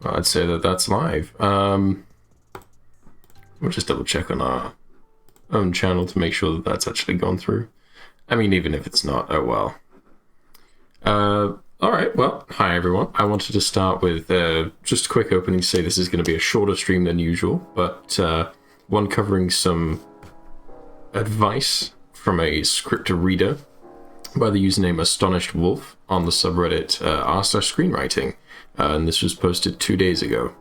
I'd say that that's live. We'll just double check on our own channel to make sure that that's actually gone through. I mean, even if it's not, oh well. All right, well, hi everyone. I wanted to start with just a quick opening to say this is going to be a shorter stream than usual, but one covering some advice from a script reader by the username Astonished Wolf on the subreddit r/screenwriting, and this was posted 2 days ago.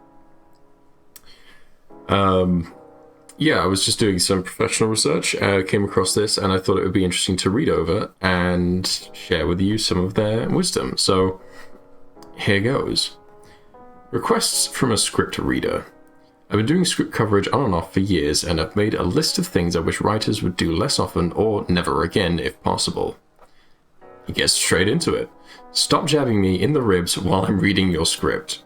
Yeah, I was just doing some professional research, came across this, and I thought it would be interesting to read over and share with you some of their wisdom. So, here goes. Requests from a script reader. I've been doing script coverage on and off for years, and I've made a list of things I wish writers would do less often or never again if possible. He gets straight into it. Stop jabbing me in the ribs while I'm reading your script.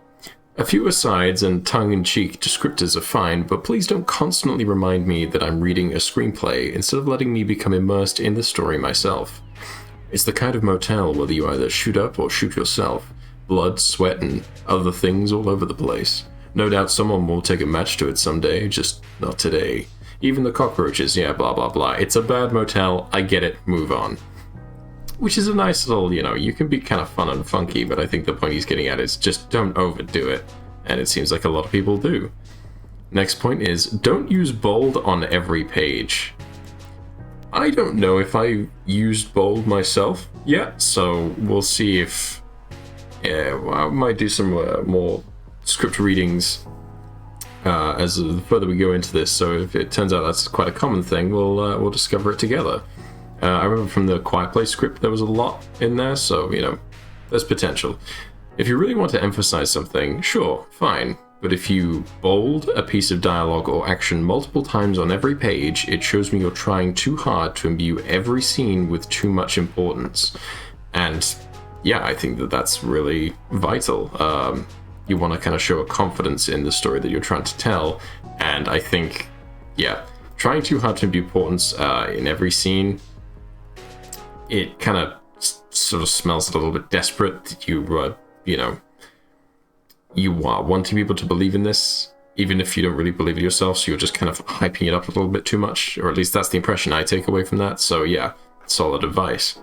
A few asides and tongue-in-cheek descriptors are fine, but please don't constantly remind me that I'm reading a screenplay instead of letting me become immersed in the story myself. It's the kind of motel where you either shoot up or shoot yourself. Blood, sweat, and other things all over the place. No doubt someone will take a match to it someday, just not today. Even the cockroaches, yeah, blah blah blah. It's a bad motel, I get it, move on. Which is a nice little, you can be kind of fun and funky, but I think the point he's getting at is just don't overdo it. And it seems like a lot of people do. Next point is, don't use bold on every page. I don't know if I used bold myself yet, so we'll see if... Yeah, well, I might do some more script readings as the further we go into this, so if it turns out that's quite a common thing, we'll discover it together. I remember from the Quiet Place script there was a lot in there, so, there's potential. If you really want to emphasize something, sure, fine. But if you bold a piece of dialogue or action multiple times on every page, it shows me you're trying too hard to imbue every scene with too much importance. And, yeah, I think that that's really vital. You want to kind of show a confidence in the story that you're trying to tell, and I think, yeah, trying too hard to imbue importance in every scene, it kind of sort of smells a little bit desperate that you are wanting people to believe in this, even if you don't really believe it yourself, so you're just kind of hyping it up a little bit too much, or at least that's the impression I take away from that. So yeah, solid advice.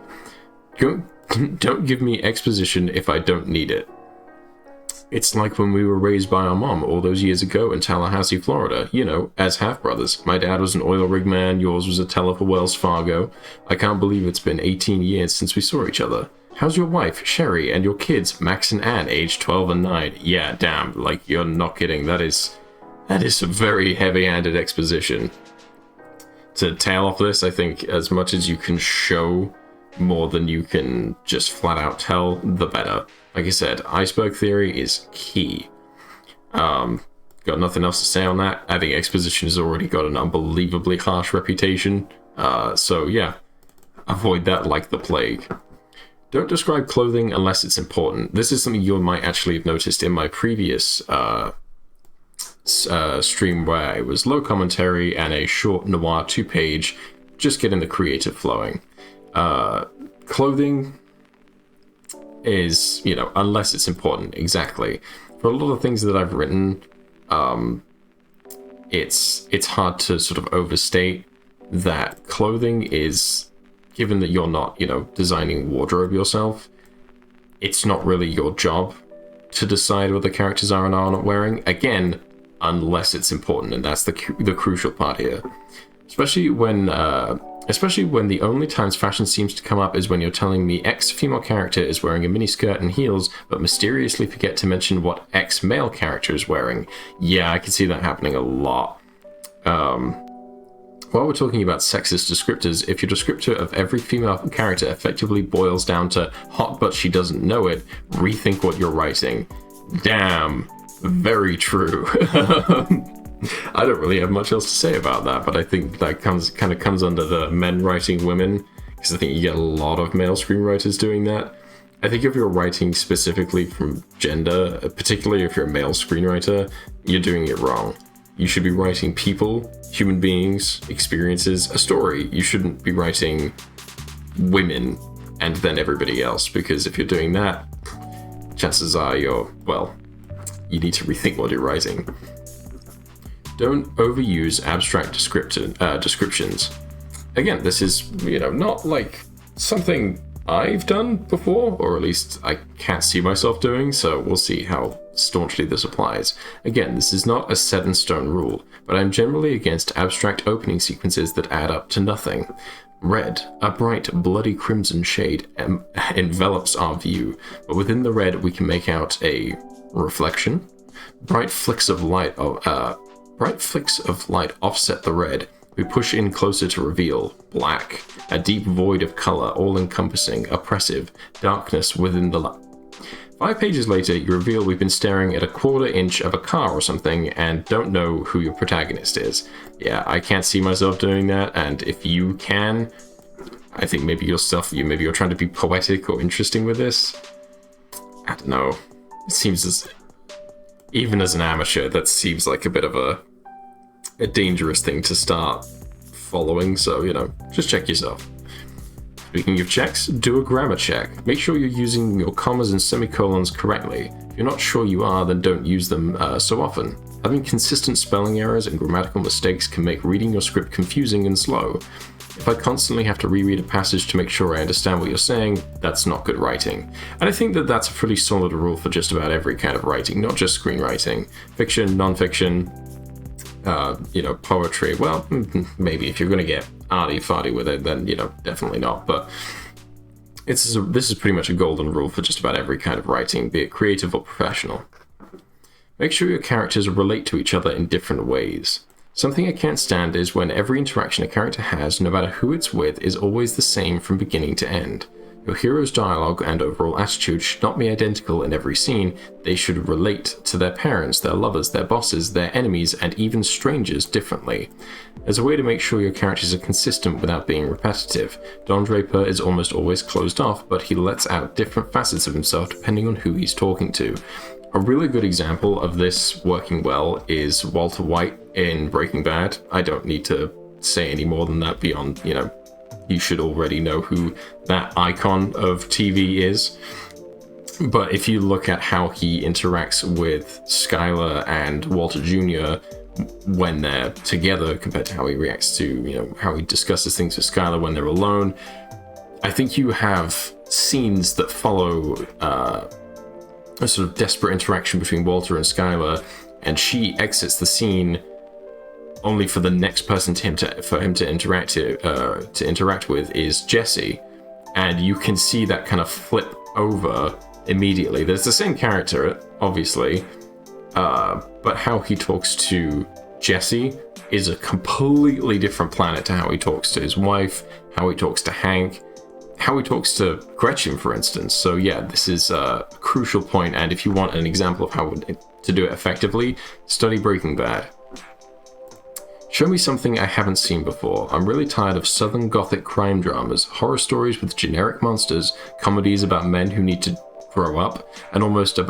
Don't give me exposition if I don't need it. It's like when we were raised by our mom all those years ago in Tallahassee, Florida, as half-brothers. My dad was an oil rig man, yours was a teller for Wells Fargo. I can't believe it's been 18 years since we saw each other. How's your wife, Sherry, and your kids, Max and Anne, aged 12 and 9? Yeah, damn, like, you're not kidding. That is some very heavy-handed exposition. To tail off this, I think as much as you can show more than you can just flat-out tell, the better. Like I said, iceberg theory is key. Got nothing else to say on that. I think exposition has already got an unbelievably harsh reputation. So yeah, avoid that like the plague. Don't describe clothing unless it's important. This is something you might actually have noticed in my previous stream where it was low commentary and a short noir 2-page, just getting the creative flowing. Clothing is, unless it's important, exactly. For a lot of things that I've written, it's hard to sort of overstate that clothing is, given that you're not, designing wardrobe yourself, it's not really your job to decide what the characters are and are not wearing. Again, unless it's important, and that's the crucial part here. Especially when the only times fashion seems to come up is when you're telling me X female character is wearing a miniskirt and heels, but mysteriously forget to mention what X male character is wearing. Yeah, I can see that happening a lot. While we're talking about sexist descriptors, if your descriptor of every female character effectively boils down to hot but she doesn't know it, rethink what you're writing. Damn, very true. I don't really have much else to say about that, but I think that kind of comes under the men writing women, because I think you get a lot of male screenwriters doing that. I think if you're writing specifically from gender, particularly if you're a male screenwriter, you're doing it wrong. You should be writing people, human beings, experiences, a story. You shouldn't be writing women and then everybody else, because if you're doing that, chances are you're, well, you need to rethink what you're writing. Don't overuse abstract descriptions. Again, this is, not like something I've done before, or at least I can't see myself doing, so we'll see how staunchly this applies. Again, this is not a set-in-stone rule, but I'm generally against abstract opening sequences that add up to nothing. Red, a bright, bloody crimson shade, envelops our view, but within the red we can make out a reflection. Bright flicks of light offset the red. We push in closer to reveal. Black, a deep void of color, all-encompassing, oppressive, darkness within the light. 5 pages later, you reveal we've been staring at a 1/4 inch of a car or something and don't know who your protagonist is. Yeah, I can't see myself doing that, and if you can, I think maybe you're trying to be poetic or interesting with this. I don't know. It seems even as an amateur, that seems like a bit of a dangerous thing to start following, so, just check yourself. Speaking of checks, do a grammar check. Make sure you're using your commas and semicolons correctly. If you're not sure you are, then don't use them so often. Having consistent spelling errors and grammatical mistakes can make reading your script confusing and slow. If I constantly have to reread a passage to make sure I understand what you're saying, that's not good writing. And I think that that's a pretty solid rule for just about every kind of writing, not just screenwriting. Fiction, non-fiction, poetry. Well, maybe if you're going to get arty-farty with it, then, definitely not. But this is pretty much a golden rule for just about every kind of writing, be it creative or professional. Make sure your characters relate to each other in different ways. Something I can't stand is when every interaction a character has, no matter who it's with, is always the same from beginning to end. Your hero's dialogue and overall attitude should not be identical in every scene. They should relate to their parents, their lovers, their bosses, their enemies, and even strangers differently. As a way to make sure your characters are consistent without being repetitive, Don Draper is almost always closed off, but he lets out different facets of himself depending on who he's talking to. A really good example of this working well is Walter White in Breaking Bad. I don't need to say any more than that beyond, you should already know who that icon of TV is. But if you look at how he interacts with Skyler and Walter Jr. when they're together compared to how he reacts to, how he discusses things with Skyler when they're alone, I think you have scenes that follow a sort of desperate interaction between Walter and Skyler, and she exits the scene only for the next person for him to interact with is Jesse, and you can see that kind of flip over immediately. There's the same character, obviously, but how he talks to Jesse is a completely different planet to how he talks to his wife, how he talks to Hank, how he talks to Gretchen, for instance. So yeah, this is a crucial point, and if you want an example of how to do it effectively, study Breaking Bad. Show me something I haven't seen before. I'm really tired of Southern Gothic crime dramas, horror stories with generic monsters, comedies about men who need to grow up, and almost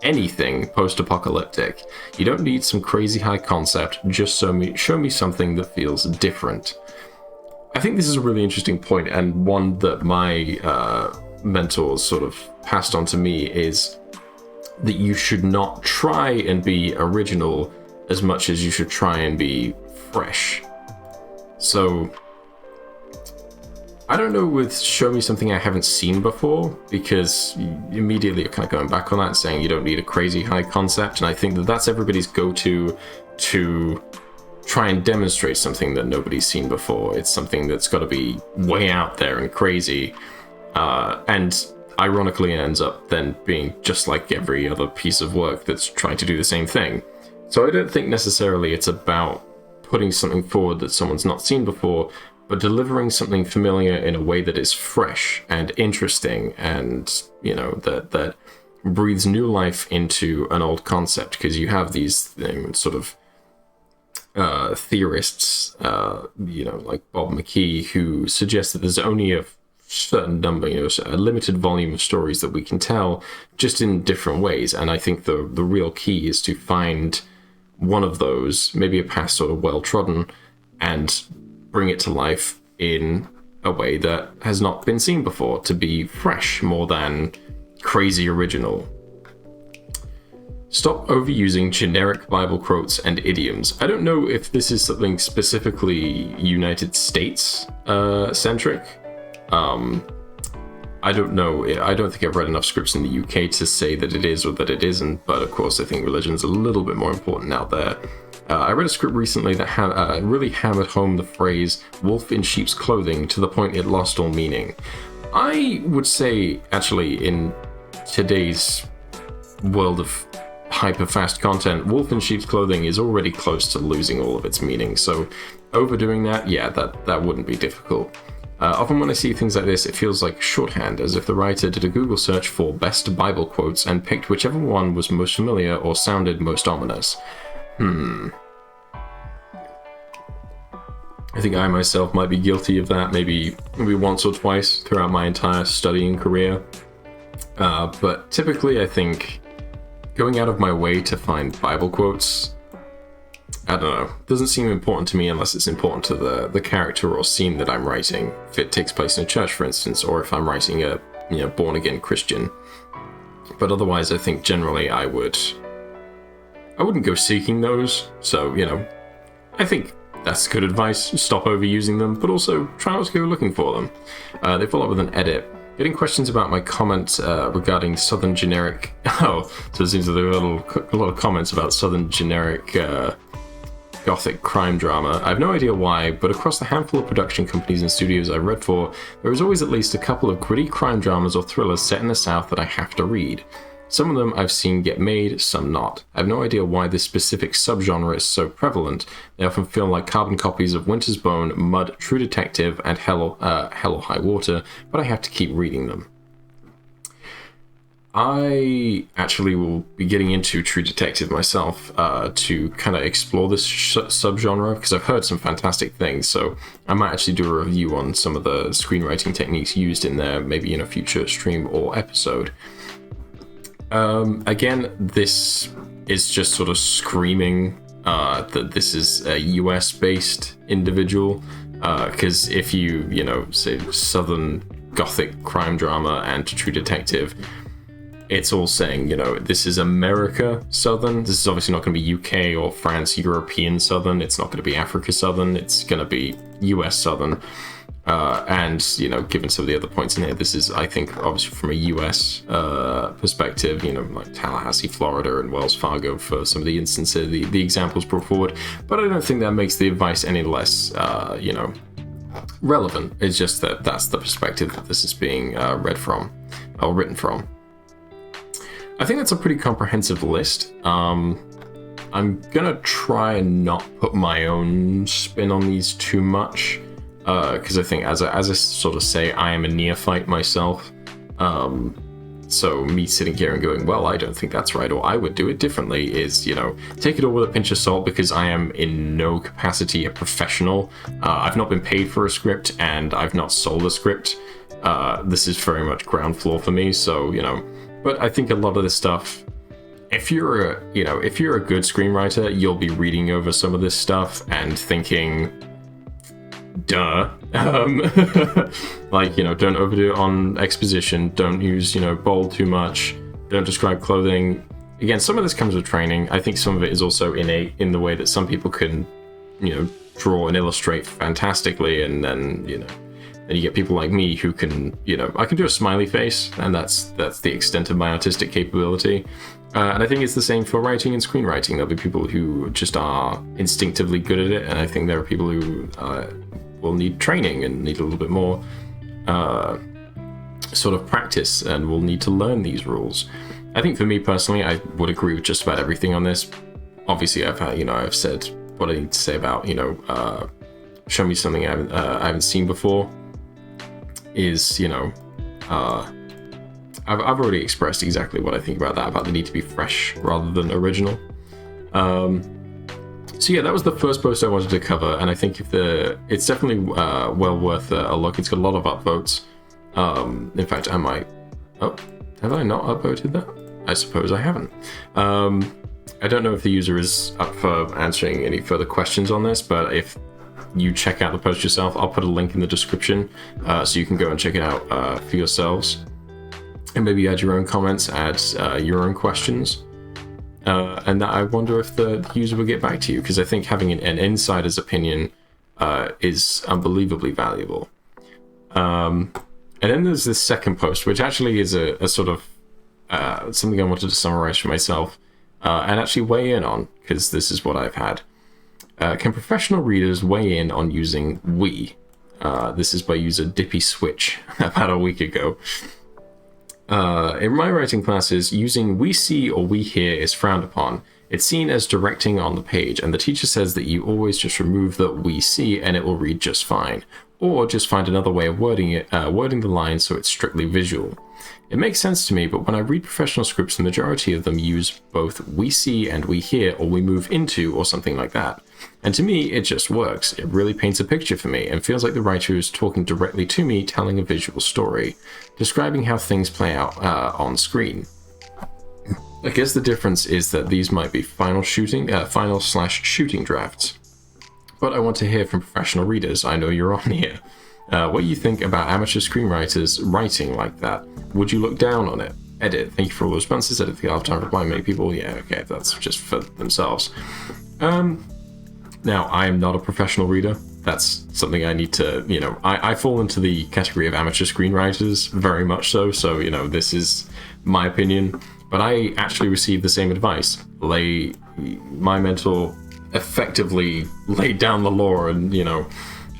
anything post-apocalyptic. You don't need some crazy high concept, just show me something that feels different. I think this is a really interesting point, and one that my mentors sort of passed on to me, is that you should not try and be original as much as you should try and be fresh. So I don't know with show me something I haven't seen before, because immediately you're kind of going back on that, saying you don't need a crazy high concept, and I think that that's everybody's go-to to try and demonstrate something that nobody's seen before. It's something that's got to be way out there and crazy, and ironically it ends up then being just like every other piece of work that's trying to do the same thing. So I don't think necessarily it's about putting something forward that someone's not seen before, but delivering something familiar in a way that is fresh and interesting, and that breathes new life into an old concept. Because you have these sort of theorists, like Bob McKee, who suggest that there's only a certain number, a limited volume of stories that we can tell, just in different ways. And I think the real key is to find one of those, maybe a past sort of well-trodden, and bring it to life in a way that has not been seen before, to be fresh more than crazy original. Stop overusing generic Bible quotes and idioms. I don't know if this is something specifically United States centric. I don't know. I don't think I've read enough scripts in the UK to say that it is or that it isn't, but of course I think religion's a little bit more important out there. I read a script recently that really hammered home the phrase wolf in sheep's clothing to the point it lost all meaning. I would say, actually, in today's world of hyper-fast content, wolf in sheep's clothing is already close to losing all of its meaning, so overdoing that, yeah, that wouldn't be difficult. Often when I see things like this, it feels like shorthand, as if the writer did a Google search for best Bible quotes and picked whichever one was most familiar or sounded most ominous. I think I myself might be guilty of that, maybe once or twice throughout my entire studying career. But typically I think going out of my way to find Bible quotes, I don't know, doesn't seem important to me unless it's important to the character or scene that I'm writing. If it takes place in a church, for instance, or if I'm writing a born-again Christian. But otherwise, I think generally I wouldn't go seeking those. So, I think that's good advice. Stop overusing them, but also try not to go looking for them. They follow up with an edit. Getting questions about my comment regarding Southern generic... Oh, so it seems that there are a lot of comments about Southern generic Gothic crime drama. I have no idea why, but across the handful of production companies and studios I've read for, there is always at least a couple of gritty crime dramas or thrillers set in the South that I have to read. Some of them I've seen get made, some not. I have no idea why this specific subgenre is so prevalent. They often feel like carbon copies of Winter's Bone, Mud, True Detective, and Hell or High Water, but I have to keep reading them. I actually will be getting into True Detective myself to kind of explore this subgenre, because I've heard some fantastic things, so I might actually do a review on some of the screenwriting techniques used in there, maybe in a future stream or episode. Again, this is just sort of screaming that this is a US-based individual, because if you say Southern Gothic crime drama and True Detective, it's all saying, this is America Southern. This is obviously not going to be UK or France European Southern. It's not going to be Africa Southern. It's going to be US Southern. And, given some of the other points in here, this is, I think, obviously from a US perspective, like Tallahassee, Florida, and Wells Fargo for some of the instances, the examples brought forward. But I don't think that makes the advice any less, relevant. It's just that that's the perspective that this is being read from, or written from. I think that's a pretty comprehensive list. I'm gonna try and not put my own spin on these too much, because I think, as I sort of say, I am a neophyte myself. So me sitting here and going, well, I don't think that's right, or I would do it differently, is, take it all with a pinch of salt, because I am in no capacity a professional. I've not been paid for a script, and I've not sold a script. This is very much ground floor for me, so, But I think a lot of this stuff, if you're a good screenwriter, you'll be reading over some of this stuff and thinking, duh. Like, don't overdo it on exposition. Don't use, bold too much. Don't describe clothing. Again, some of this comes with training. I think some of it is also innate in the way that some people can, draw and illustrate fantastically, and then, and you get people like me who can, I can do a smiley face, and that's the extent of my artistic capability. And I think it's the same for writing and screenwriting. There'll be people who just are instinctively good at it, and I think there are people who will need training and need a little bit more sort of practice, and will need to learn these rules. I think for me personally, I would agree with just about everything on this. Obviously, I've said what I need to say about, show me something I haven't seen before. Is, I've already expressed exactly what I think about that, about the need to be fresh rather than original. So yeah, that was the first post I wanted to cover, and I think it's definitely well worth a look. It's got a lot of upvotes. In fact, have I not upvoted that? I suppose I haven't. I don't know if the user is up for answering any further questions on this, but if you check out the post yourself, I'll put a link in the description so you can go and check it out for yourselves, and maybe add your own comments, add your own questions. and that I wonder if the user will get back to you, because I think having an insider's opinion is unbelievably valuable. And then there's this second post, which actually is a sort of something I wanted to summarize for myself and actually weigh in on, because this is what I've had. Can professional readers weigh in on using we? This is by user Dippy Switch about a week ago. In my writing classes, using we see or we hear is frowned upon. It's seen as directing on the page, and the teacher says that you always just remove the we see and it will read just fine. Or just find another way of wording the line so it's strictly visual. It makes sense to me, but when I read professional scripts, the majority of them use both we see and we hear, or we move into, or something like that. And to me, it just works. It really paints a picture for me, and feels like the writer is talking directly to me, telling a visual story, describing how things play out on screen. I guess the difference is that these might be final/shooting drafts. But I want to hear from professional readers. I know you're on here. What you think about amateur screenwriters writing like that? Would you look down on it? Edit. Thank you for all those responses. Edit the half time reply. Many people. Yeah, okay, that's just for themselves. Now, I am not a professional reader. That's something I need to, I fall into the category of amateur screenwriters, very much so. So, this is my opinion. But I actually received the same advice. My mentor effectively laid down the law and,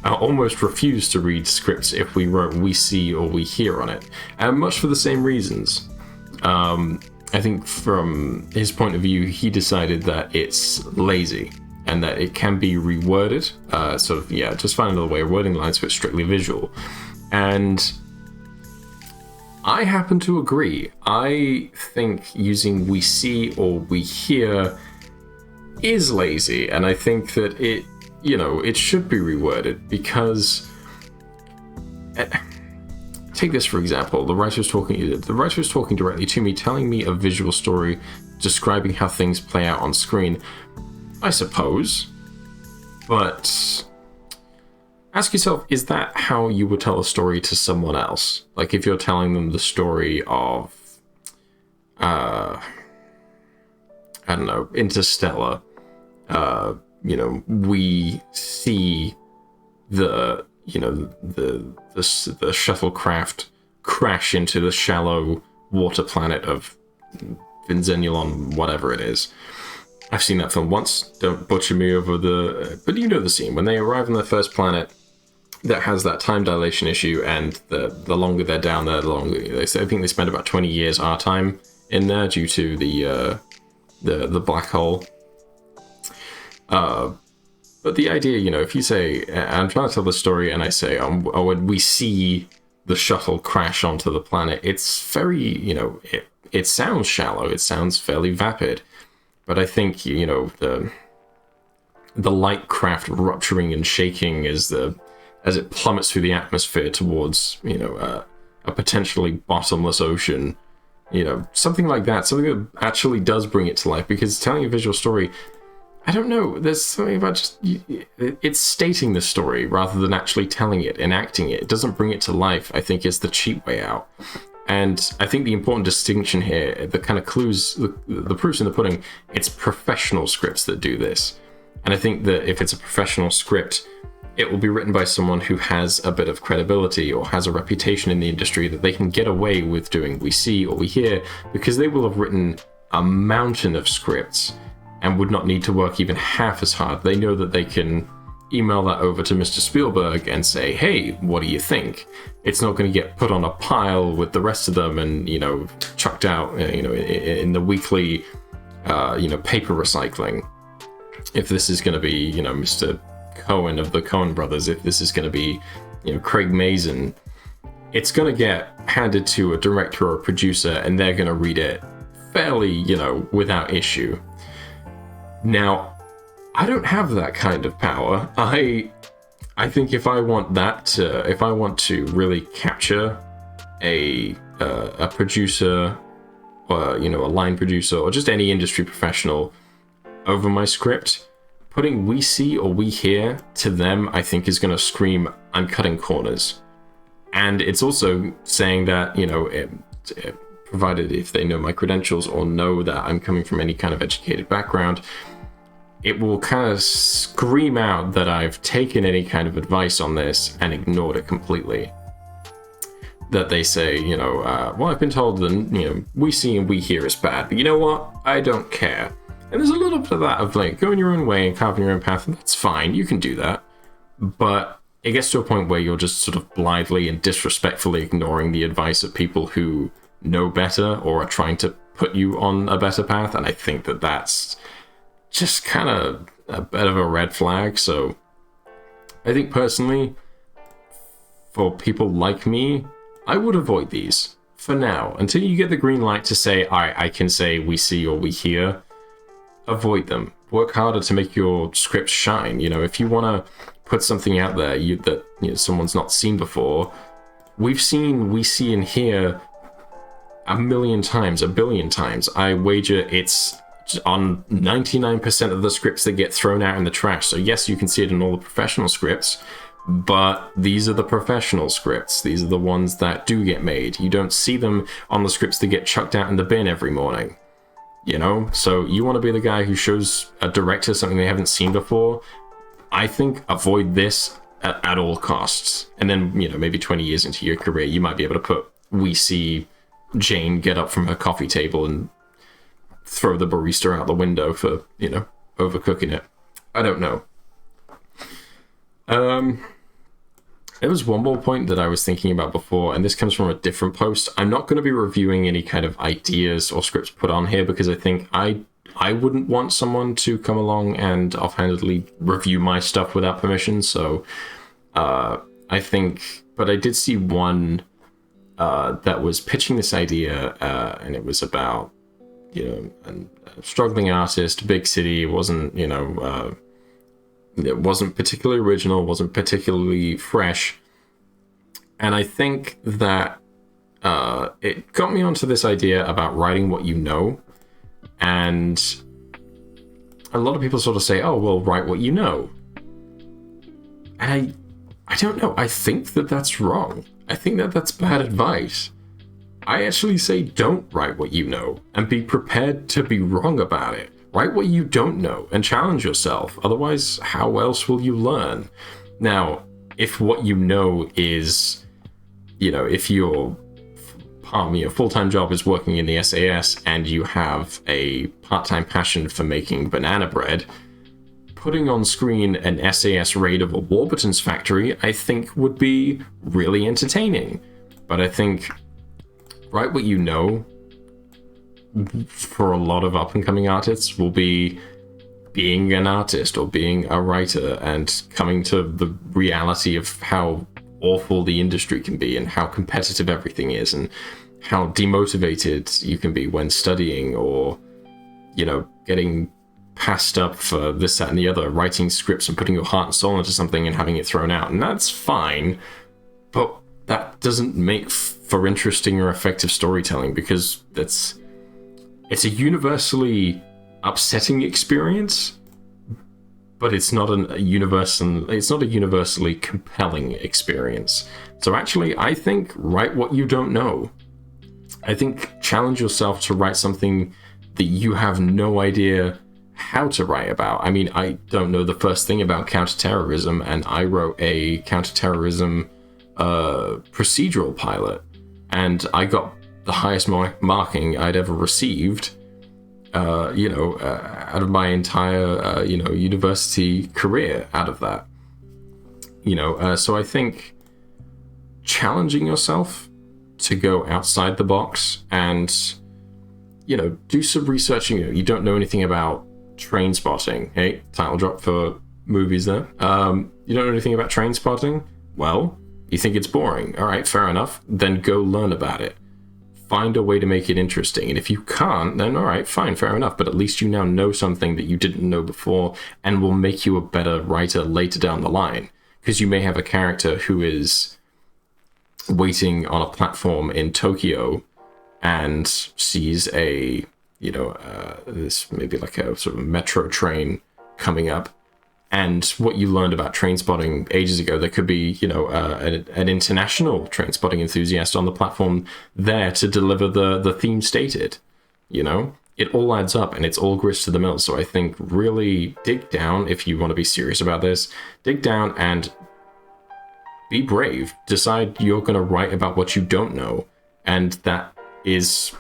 I almost refused to read scripts if we wrote we see or we hear on it. And much for the same reasons. I think from his point of view, he decided that it's lazy and that it can be reworded. Just find another way of wording lines so it's strictly visual. And I happen to agree. I think using we see or we hear is lazy, and I think that it should be reworded, because take this for example. The writer is talking directly to me, telling me a visual story, describing how things play out on screen. I suppose, but ask yourself, is that how you would tell a story to someone else? Like if you're telling them the story of I don't know, Interstellar. We see the shuttlecraft crash into the shallow water planet of Vinzenulon, whatever it is. I've seen that film once. Don't butcher me over but you know the scene when they arrive on their first planet that has that time dilation issue, and the longer they're down there, the longer I think they spend about 20 years our time in there due to the black hole. But the idea, if you say, I'm trying to tell the story and I say, when we see the shuttle crash onto the planet, it's very, it sounds shallow, it sounds fairly vapid. But I think, the light craft rupturing and shaking as it plummets through the atmosphere towards, a potentially bottomless ocean, something like that, something that actually does bring it to life, because telling a visual story, I don't know, there's something about it's stating the story rather than actually telling it, enacting it. It doesn't bring it to life, I think, is the cheap way out. And I think the important distinction here, the kind of clues, the proof's in the pudding, it's professional scripts that do this. And I think that if it's a professional script, it will be written by someone who has a bit of credibility or has a reputation in the industry, that they can get away with doing we see or we hear, because they will have written a mountain of scripts and would not need to work even half as hard. They know that they can email that over to Mr. Spielberg and say, hey, what do you think? It's not going to get put on a pile with the rest of them and, chucked out, in the weekly, paper recycling. If this is going to be, Mr. Cohen of the Coen brothers, if this is going to be, Craig Mazin, it's going to get handed to a director or a producer and they're going to read it fairly, without issue. Now, I don't have that kind of power. I think if I want to really capture a producer, or a line producer, or just any industry professional over my script, putting we see or we hear to them, I think is going to scream, I'm cutting corners. And it's also saying that, provided if they know my credentials or know that I'm coming from any kind of educated background, it will kind of scream out that I've taken any kind of advice on this and ignored it completely. That they say, well, I've been told that, we see and we hear is bad, but you know what? I don't care. And there's a little bit of that of like going your own way and carving your own path, and that's fine, you can do that. But it gets to a point where you're just sort of blithely and disrespectfully ignoring the advice of people who know better or are trying to put you on a better path. And I think that that's just kind of a bit of a red flag. So I think personally, for people like me, I would avoid these for now until you get the green light to say, all right, I can say we see or we hear. Avoid them. Work harder to make your scripts shine. If you want to put something out there that someone's not seen before, we see and hear a million times, a billion times. I wager it's on 99% of the scripts that get thrown out in the trash. So yes, you can see it in all the professional scripts, but these are the professional scripts. These are the ones that do get made. You don't see them on the scripts that get chucked out in the bin every morning. So you want to be the guy who shows a director something they haven't seen before. I think avoid this at all costs. And then, maybe 20 years into your career, you might be able to put, we see Jane get up from her coffee table and throw the barista out the window for, overcooking it. I don't know. There was one more point that I was thinking about before, and this comes from a different post. I'm not going to be reviewing any kind of ideas or scripts put on here because I think I wouldn't want someone to come along and offhandedly review my stuff without permission. So I think, but I did see one that was pitching this idea, and it was about, a struggling artist, big city, wasn't, it wasn't particularly original, wasn't particularly fresh. And I think that it got me onto this idea about writing what you know. And a lot of people sort of say, oh, well, write what you know. And I don't know. I think that that's wrong. I think that that's bad advice. I actually say don't write what you know and be prepared to be wrong about it. Write what you don't know and challenge yourself. Otherwise, how else will you learn? Now, if what you know is, if your full-time job is working in the SAS and you have a part-time passion for making banana bread, putting on screen an SAS raid of a Warburton's factory, I think would be really entertaining. But I think write what you know for a lot of up-and-coming artists will be being an artist or being a writer and coming to the reality of how awful the industry can be and how competitive everything is and how demotivated you can be when studying or, getting passed up for this, that, and the other, writing scripts and putting your heart and soul into something and having it thrown out. And that's fine, but that doesn't make for interesting or effective storytelling because it's a universally upsetting experience, but it's not a universally compelling experience. So actually, I think write what you don't know. I think challenge yourself to write something that you have no idea how to write about. I mean, I don't know the first thing about counterterrorism, and I wrote a counterterrorism procedural pilot, and I got the highest marking I'd ever received, out of my entire, university career out of that. So I think challenging yourself to go outside the box and, do some research. You don't know anything about train spotting. Hey, title drop for movies there. You don't know anything about train spotting? Well, you think it's boring. All right, fair enough. Then go learn about it. Find a way to make it interesting. And if you can't, then all right, fine, fair enough. But at least you now know something that you didn't know before and will make you a better writer later down the line. Because you may have a character who is waiting on a platform in Tokyo and sees this maybe like a sort of metro train coming up And what you learned about train spotting ages ago, there could be, you know, an international train spotting enthusiast on the platform there to deliver the theme stated. You know, it all adds up and it's all grist to the mill. So I think really dig down if you want to be serious about this. Dig down and be brave. Decide you're going to write about what you don't know. And that is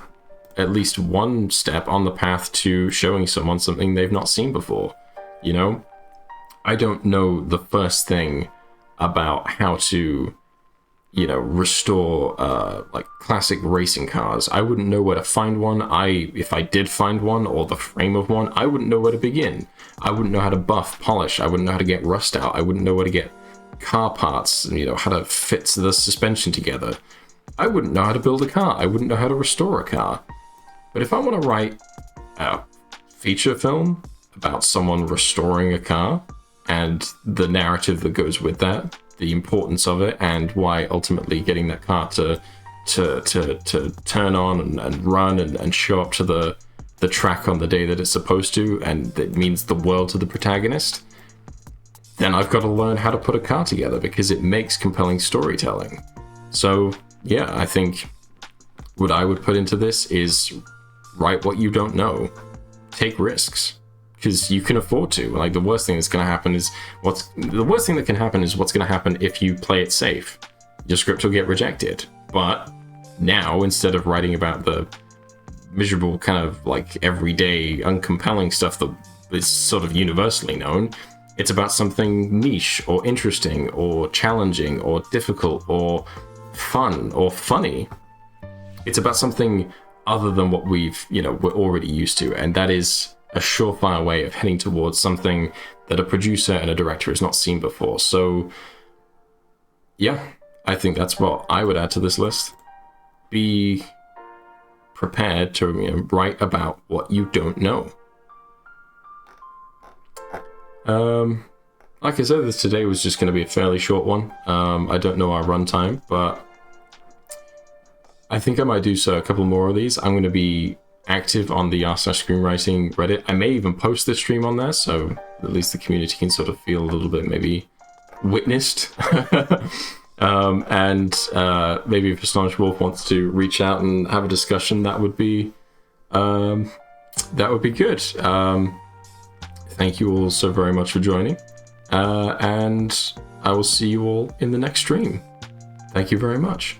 at least one step on the path to showing someone something they've not seen before. You know, I don't know the first thing about how to, you know, restore like classic racing cars. I wouldn't know where to find one. If I did find one or the frame of one, I wouldn't know where to begin. I wouldn't know how to buff, polish. I wouldn't know how to get rust out. I wouldn't know where to get car parts, you know, how to fit the suspension together. I wouldn't know how to build a car. I wouldn't know how to restore a car. But if I want to write a feature film about someone restoring a car and the narrative that goes with that, the importance of it, and why ultimately getting that car to turn on and run and show up to the track on the day that it's supposed to, and it means the world to the protagonist, then I've got to learn how to put a car together because it makes compelling storytelling. So yeah, I think what I would put into this is write what you don't know, take risks, because you can afford to. Like, the worst thing that's going to happen is what's going to happen if you play it safe. Your script will get rejected. But now, instead of writing about the miserable kind of like everyday uncompelling stuff that is sort of universally known, it's about something niche or interesting or challenging or difficult or fun or funny. It's about something other than what we're already used to, and that is a surefire way of heading towards something that a producer and a director has not seen before. So yeah, I think that's what I would add to this list. Be prepared to, you know, write about what you don't know. Like I said, this today was just going to be a fairly short one. I don't know our runtime, but I think I might do a couple more of these. I'm going to be active on the r/screenwriting Reddit. I may even post this stream on there, so at least the community can sort of feel a little bit maybe witnessed. And maybe if Astonished Wolf wants to reach out and have a discussion, that would be good. Thank you all so very much for joining, and I will see you all in the next stream. Thank you very much.